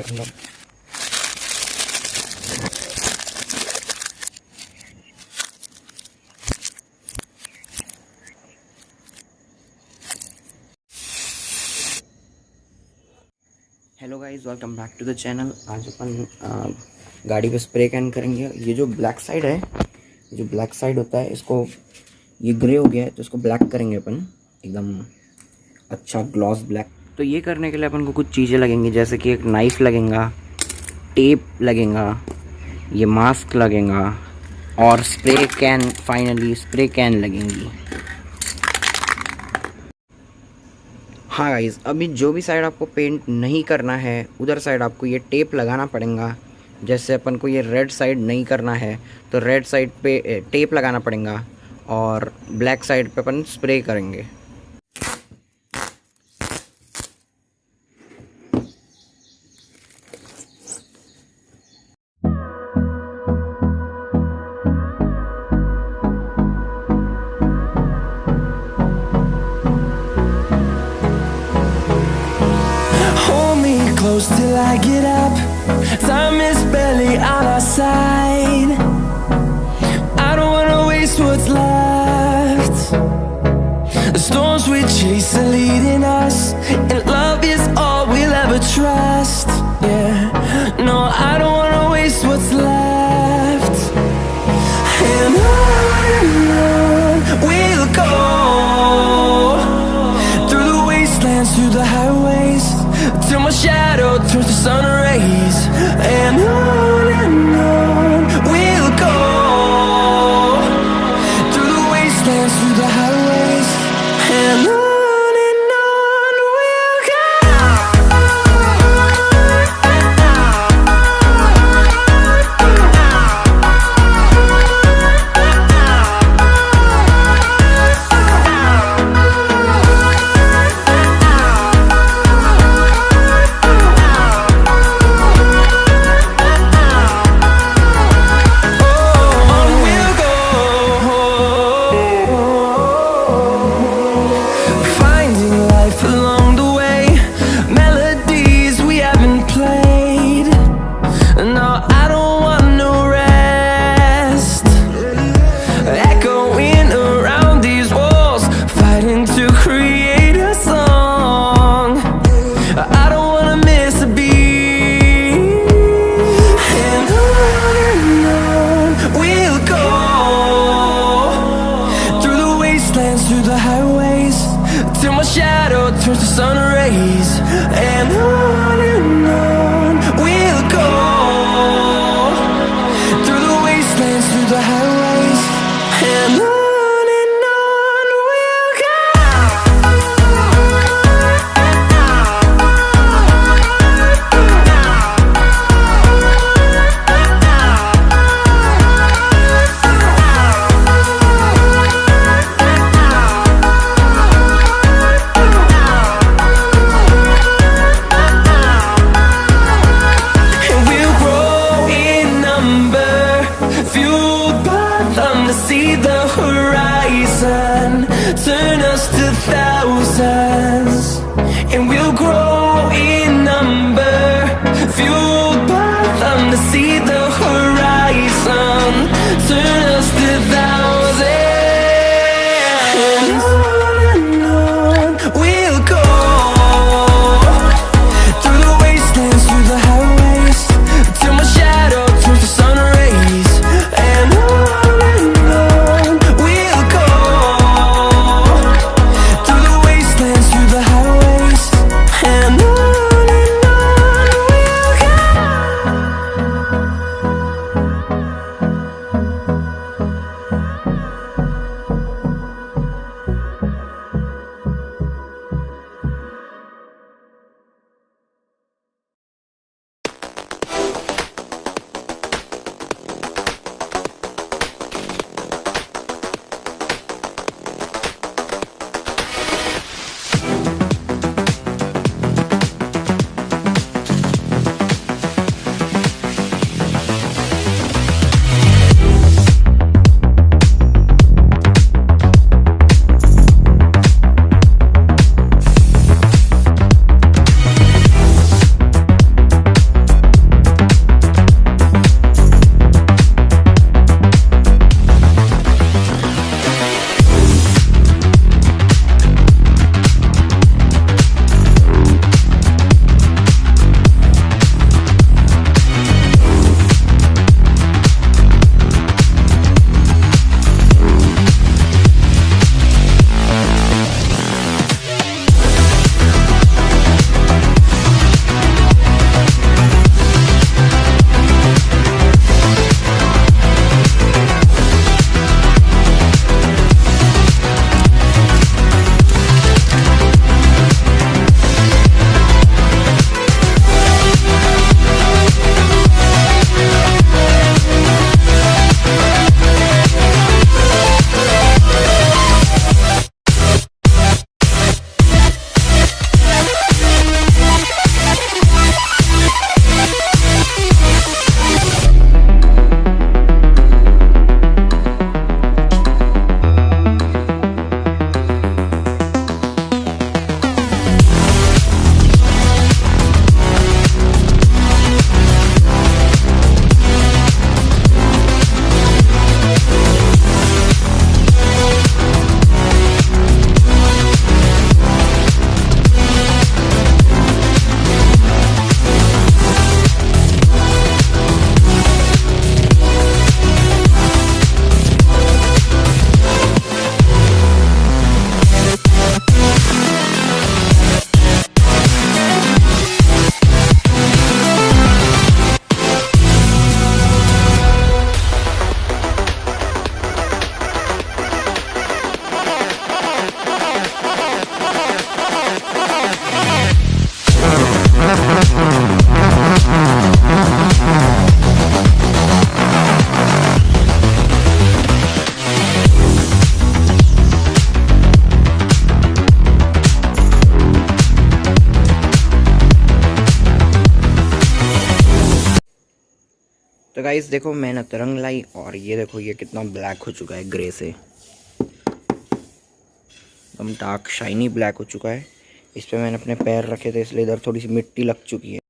करूँगा। Hello guys, welcome back to the channel. आज अपन गाड़ी पे स्प्रे कैन करेंगे। ये जो ब्लैक साइड है, जो ब्लैक साइड होता है, इसको ये ग्रे हो गया है तो इसको ब्लैक करेंगे अपन, एकदम अच्छा ग्लॉस ब्लैक। तो ये करने के लिए अपन को कुछ चीज़ें लगेंगी, जैसे कि एक नाइफ लगेगा, टेप लगेगा, ये मास्क लगेगा और spray can, finally spray can लगेंगी। हाँ गाइस, अभी जो भी साइड आपको पेंट नहीं करना है उधर साइड आपको ये टेप लगाना पड़ेगा। जैसे अपन को ये रेड साइड नहीं करना है तो रेड साइड पे टेप लगाना पड़ेगा और ब्लैक साइड पे अपन स्प्रे करेंगे। Close till I get up. Time is barely on our side. I don't wanna waste what's left. The storms we chase are leading us, and love is all we'll ever trust. Yeah, no, I don't wanna waste what's left. And on we'll go, through the wastelands, through the highways, till my shadow turns to sun rays. And on we'll go, through the wastelands, through the highways, and on we'll go. Through the highways, till my shadow turns to sun rays. And on we'll go, through the wastelands, through the highways, and on we'll go. See the horizon, turn us to thousands, and we'll grow in number, fueled by them to see the horizon, turn us to thousands. And on we'll go, through the wastelands, through the highways, till my shadow turns to sun rays. And on guys देखो मेहनत रंग लाई, और ये देखो ये कितना black हो चुका है, ग्रे से एकदम डार्क शाइनी ब्लैक हो चुका है। इस पे मैंने अपने पैर रखे थे इसलिए इधर थोड़ी सी मिट्टी लग चुकी है।